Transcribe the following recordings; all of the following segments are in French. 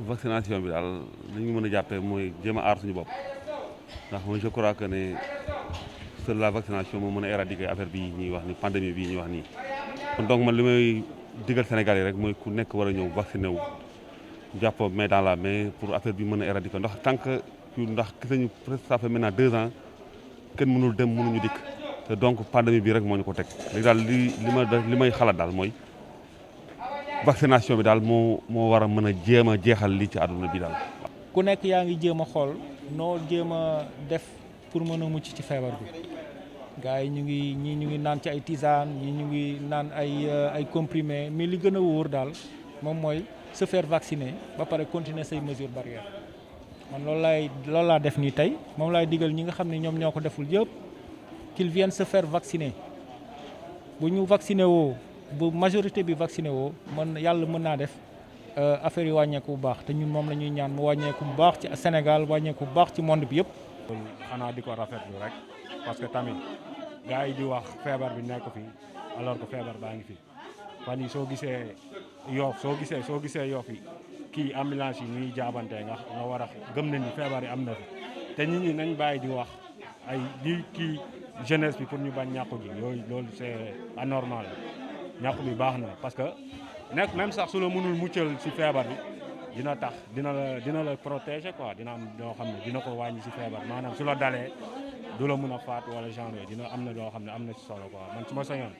vaccination bi daal li ñu mën a jàppee mooy jéem a aar suñu bopp ndax moi je crois que ne seule la vaccination moo mën a éradiquer affaire bii ñuy wax ni pandémie bii ñuy wax nii. donc man li may digal Sénégal yi rek mooy ku nekk war a ñëw vacciné wu jàpp main dans la main pour affaire bi mën a éradiquer ndax tant que ndax gis nañu presque ça fait maintenant 2 ans kenn mënul dem mënuñu dikk te donc pandémie bi rek moo ñu ko teg léegi daal li may xalaat daal mooy. vaccination bi daal moo war a mën a jéem a jeexal lii ci àdduna bi daal. ku nekk yaa ngi jéem a xool noo jéem a def pour mën a mucc ci feebar bi gars yi ñu ngi naan ci ay tisane ñii ñu ngi naan ay comprimés mais li gën a wóor daal moom mooy se faire vacciner ba pare continuer say mesures barrières man loolu laa def nii tey moom laay digal ñi nga xam ne ñoom ñoo ko deful yëpp qu'ils viennent se faire vacciner bu ñu vacciner woo. bu majorité bi vacciné woo yàlla mën naa def affaire yi wàññeeku bu baax te ñun moom la ñuy ñaan mu wàññeeku bu baax ci Sénégal wàññeeku bu baax ci monde bi yëpp. xanaa di ko rafetlu rek parce que tamit gars yi di wax feebar bi nekk fi alors que feebar baa ngi fi fan yi soo gisee yoof yi kii ambulance yi ñuy jaabante nga war a gëm nañ ni feebar yi am na fi te nit ñi nañ bàyyi di wax ay di kii jeunesse bi pour ñu bañ ñàkku ji yooyu loolu c'est anormal. ñàkk bi baax na parce que nekk même sax su la mënul muccal ci feebar bi dina la protéger quoi dina am loo xam ne dina ko wàññi ci feebar maanaam su la dalee du la mën a faat wala genre dina am na loo xam ne am na ci solo quoi man su ma sañoon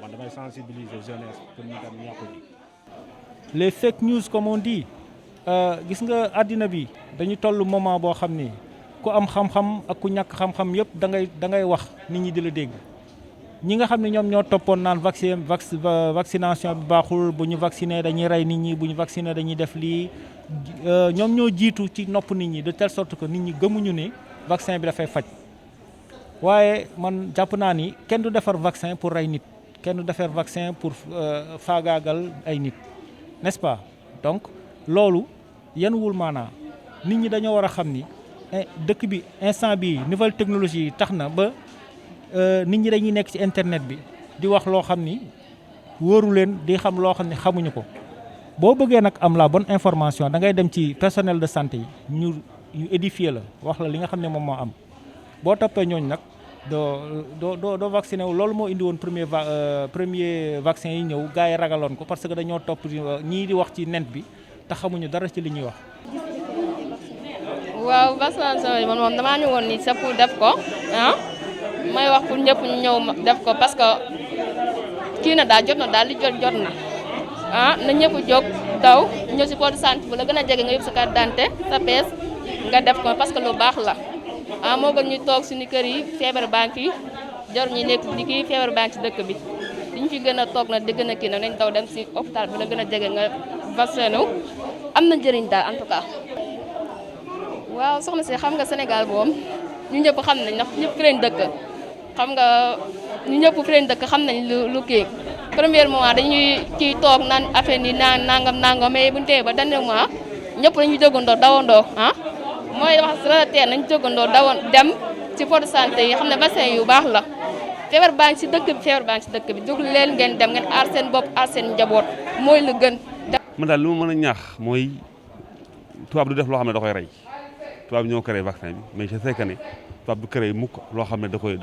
man damay sensibiliser jeunesse pour ñu dem ñàkku ji. les fake news comme on dit gis nga àddina bi dañu toll moment boo xam ni ku am xam-xam ak ku ñàkk xam-xam yëpp da ngay wax nit ñi di la dégg. ñi nga xam ne ñoom ñoo toppoon naan vaccination bi baaxul bu ñu vacciner dañuy rey nit ñi bu ñu vacciner dañuy def lii ñoom ñoo jiitu ci nopp nit ñi de telle sorte que nit ñi gëmuñu ne vaccin bi dafay faj waaye man jàpp naa ni kenn du defar vaccin pour rey nit kenn du defar vaccin pour faagaagal ay nit n'est-ce pas donc loolu yan wul maanaa nit ñi dañoo war a xam ni dëkk bi instant bi nouvelle technologie yi tax na ba nit ñi dañuy nekk ci internet bi di wax loo xam ni wóoru leen di xam loo xam ne xamuñu ko boo bëggee nag am la bonne information da ngay dem ci personnel de santé yi ñu édifier la wax la li nga xam ne moom moo am boo toppee ñooñu nag doo vacciné wu loolu moo indi woon premier vaccin yi ñëw gars yi ragaloon ko parce que dañoo topp ñii di wax ci net bi te xamuñu dara ci li ñuy wax. waaw vaccination yi man moom damaa ñëwoon nii c'est pour def ko may wax pour ñëpp ñu ñëw def ko parce que kii na daal jot na na ñëpp jóg daw ñëw si poste de santé bu la gën a jege nga yóbbu sa carte d'identité sa pièce nga def ko parce que lu baax la moo gën ñu toog suñu kër yi feebar baa ngi fi jarul ñu nekk di kii feebar baa ngi ci dëkk bi li ñu fi gën a toog nag di gën a kii nag nañ daw dem si hôpital bu la gën a jege nga vacciné wu am na njëriñ daal en tout cas. waaw soxna si xam nga Sénégal moom ñu ñëpp xam nañ ndax ñëpp fi leen dëkk. xam nga ñu ñëpp fi leen dëkk xam nañ lu kii premier mois dañuy kii toog naan affaire ni naan nangam mais bu ñu tee ba dernier mois ñëpp dañuy jógandoo dawandoo mooy wax relateur nañ jógandoo dem ci poste de santé yi xam ne vaccin yu baax la feebar baa ngi ci dëkk bi jóg leen ngeen dem ngeen aar seen bopp aar seen njaboot mooy lu gën. man daal li ma mën a ñaax mooy tubaab du def loo xam ne da koy rey tubaab ñoo créé vaccin bi mais je sais que ne tubaab du créé mukk loo xam ne da koy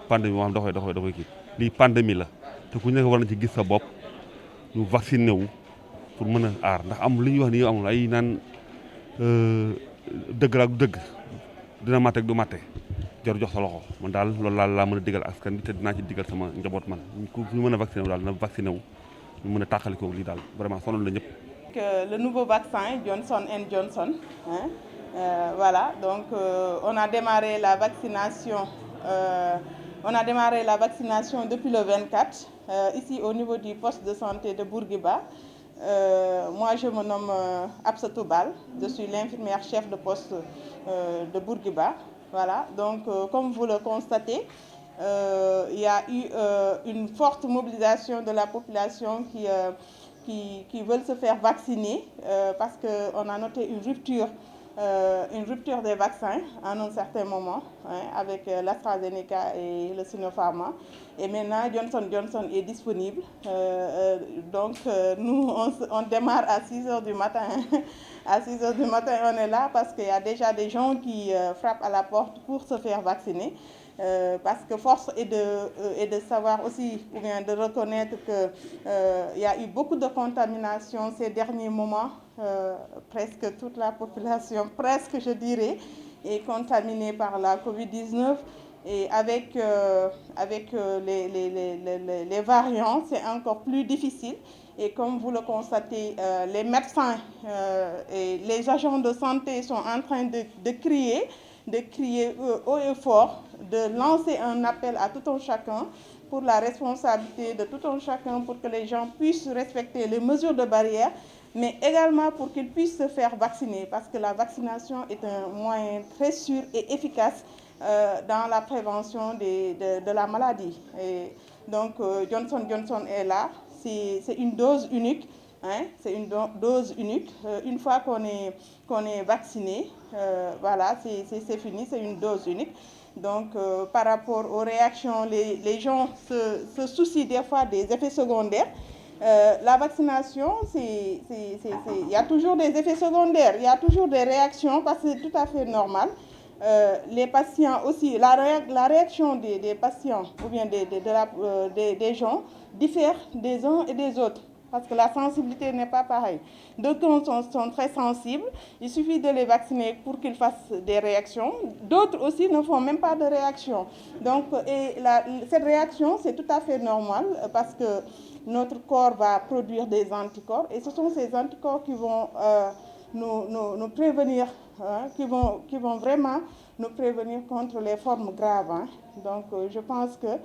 pandémie moo xam da koy kii lii pandémie la te ku nekk war na ci gis sa bopp ñu vacciné wu pour mën a aar ndax am li ñuy wax nii amul ay naan dëgg la ak du dëgg dina matte ak du matte jor jox sa loxo man daal loolu laa mën a digal askan bi te dinaa ci digal sama njaboot man ku ñu mën a vacciné wu daal na vacciné wu ñu mën a tàqalikoo lii daal vraiment sonal la ñëpp. Le nouveau vaccin Johnson & Johnson voilà donc on a démarré la vaccination depuis le 24 ici au niveau du poste de santé de Bourguiba. Moi je me nomme Absatou Bal, je suis l'infirmière chef de poste de Bourguiba. Voilà, donc comme vous le constatez, il y a eu une forte mobilisation de la population qui veulent se faire vacciner parce qu'on a noté une rupture une rupture des vaccins à un certain moment, hein, avec l'AstraZeneca et le Sinopharm. Et maintenant, Johnson Johnson est disponible. Donc, nous, on démarre à 6 h du matin. À 6 h du matin, on est là parce qu'il y a déjà des gens qui frappent à la porte pour se faire vacciner. Parce que force est de savoir aussi, ou bien de reconnaître qu'il y a eu beaucoup de contamination ces derniers moments. Presque toute la population, presque je dirais, est contaminée par la Covid-19. Et avec les variants, c'est encore plus difficile. Et comme vous le constatez, les médecins et les agents de santé sont en train de crier haut et fort, de lancer un appel à tout un chacun pour la responsabilité de tout un chacun pour que les gens puissent respecter les mesures de barrière, mais également pour qu'ils puissent se faire vacciner, parce que la vaccination est un moyen très sûr et efficace dans la prévention de la maladie. Et donc Johnson Johnson est là, c'est une dose unique, hein, c'est une dose unique. Une fois qu'on est vacciné, voilà, c'est fini, c'est une dose unique. Donc par rapport aux réactions, les gens se soucient des fois des effets secondaires. La vaccination, il y a toujours des effets secondaires, il y a toujours des réactions, parce que c'est tout à fait normal. Les patients aussi, la réaction des patients ou bien des gens diffère des uns et des autres, parce que la sensibilité n'est pas pareille. D'autres sont très sensibles, il suffit de les vacciner pour qu'ils fassent des réactions. D'autres aussi ne font même pas de réaction. Donc, cette réaction, c'est tout à fait normal, parce que notre corps va produire des anticorps, et ce sont ces anticorps qui vont nous prévenir, hein, qui vont vraiment nous prévenir contre les formes graves. Hein. Donc, je pense que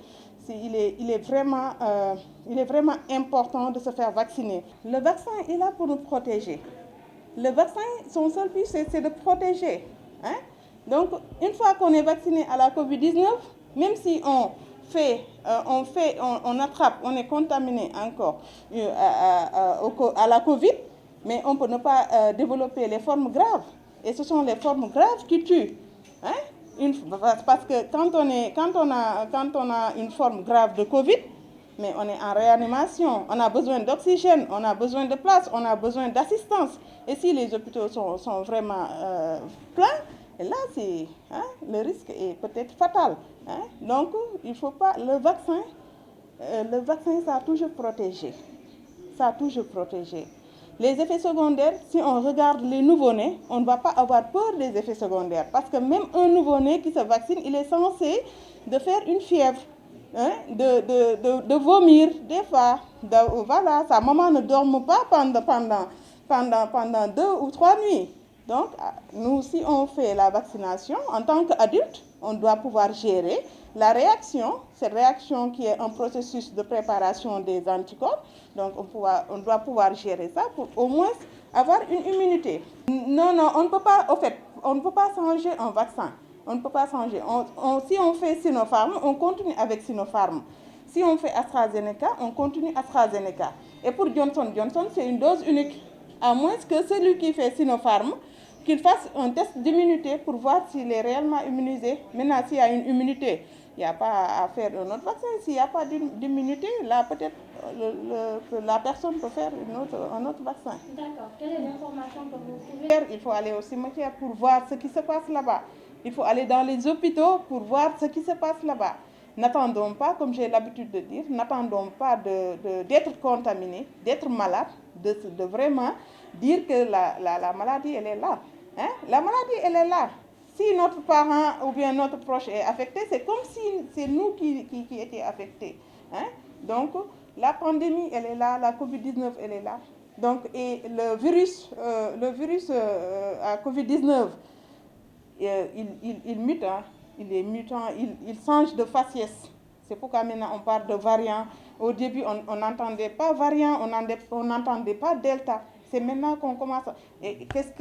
il est vraiment important de se faire vacciner. Le vaccin est là pour nous protéger. Le vaccin, son seul but, c'est de protéger. Hein. Donc, une fois qu'on est vacciné à la Covid-19, même si on attrape, on est contaminé encore à la Covid, mais on peut ne pas développer les formes graves. Et ce sont les formes graves qui tuent. Hein? Parce que quand on a une forme grave de Covid, mais on est en réanimation, on a besoin d'oxygène, on a besoin de place, on a besoin d'assistance. Et si les hôpitaux sont vraiment pleins, et là, le risque est peut-être fatal. Hein? Donc, il ne faut pas... Le vaccin, ça a toujours protégé. Ça a toujours protégé. Les effets secondaires, si on regarde les nouveau-nés, on ne va pas avoir peur des effets secondaires. Parce que même un nouveau-né qui se vaccine, il est censé de faire une fièvre, hein, de vomir des fois. Voilà, sa maman ne dorme pas pendant 2 ou 3 nuits. Donc, nous, si on fait la vaccination, en tant qu'adulte, on doit pouvoir gérer la réaction, cette réaction qui est un processus de préparation des anticorps. Donc, on doit pouvoir gérer ça pour au moins avoir une immunité. Non, on ne peut pas, on ne peut pas changer un vaccin. On ne peut pas changer. Si on fait Sinopharm, on continue avec Sinopharm. Si on fait AstraZeneca, on continue AstraZeneca. Et pour Johnson Johnson, c'est une dose unique. À moins que celui qui fait Sinopharm, qu'il fasse un test d'immunité pour voir s'il est réellement immunisé. Maintenant, s'il y a une immunité, il n'y a pas à faire un autre vaccin. S'il n'y a pas d'immunité, là, peut-être la personne peut faire un autre vaccin. D'accord. Quelle est l'information que vous pouvez... Il faut aller au cimetière pour voir ce qui se passe là-bas. Il faut aller dans les hôpitaux pour voir ce qui se passe là-bas. N'attendons pas, comme j'ai l'habitude de dire, n'attendons pas d'être contaminé, d'être malade, de vraiment dire que la maladie, elle est là. Hein? La maladie, elle est là. Si notre parent ou bien notre proche est affecté, c'est comme si c'est nous qui étions affectés. Hein? Donc, la pandémie, elle est là, la Covid-19, elle est là. Donc, et le virus à Covid-19, il mute, hein? Il est mutant, il change de faciès. C'est pourquoi maintenant on parle de variant. Au début, on n'entendait pas variant, on n'entendait pas delta. C'est maintenant qu'on commence. Et qu'est-ce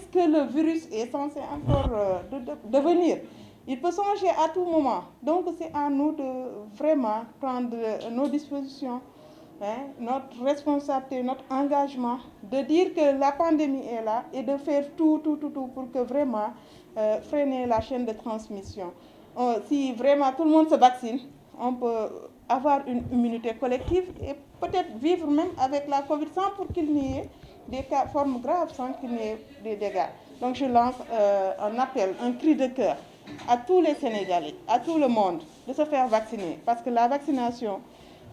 que le virus est censé encore devenir? Il peut changer à tout moment. Donc c'est à nous de vraiment prendre nos dispositions notre responsabilité, notre engagement de dire que la pandémie est là et de faire tout pour que vraiment freiner la chaîne de transmission. Si vraiment tout le monde se vaccine, on peut avoir une immunité collective et peut-être vivre même avec la Covid sans pour qu'il n'y ait des cas, formes graves, sans qu'il n'y ait des dégâts. Donc je lance un appel, un cri de cœur à tous les Sénégalais, à tout le monde, de se faire vacciner. Parce que la vaccination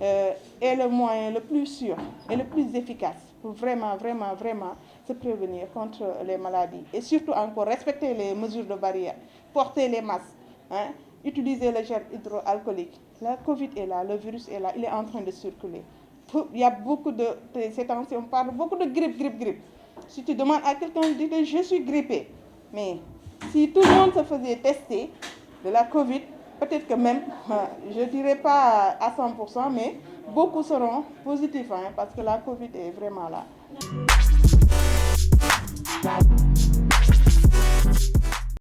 est le moyen le plus sûr et le plus efficace pour vraiment se prévenir contre les maladies. Et surtout encore, respecter les mesures de barrière, porter les masques, utiliser le gel hydroalcoolique. La Covid est là, le virus est là, il est en train de circuler. Il y a beaucoup de... Ces temps-ci, on parle beaucoup de grippe. Si tu demandes à quelqu'un de dire je suis grippé, mais si tout le monde se faisait tester de la Covid, peut-être que même, je ne dirais pas à 100%, mais beaucoup seront positifs parce que la Covid est vraiment là.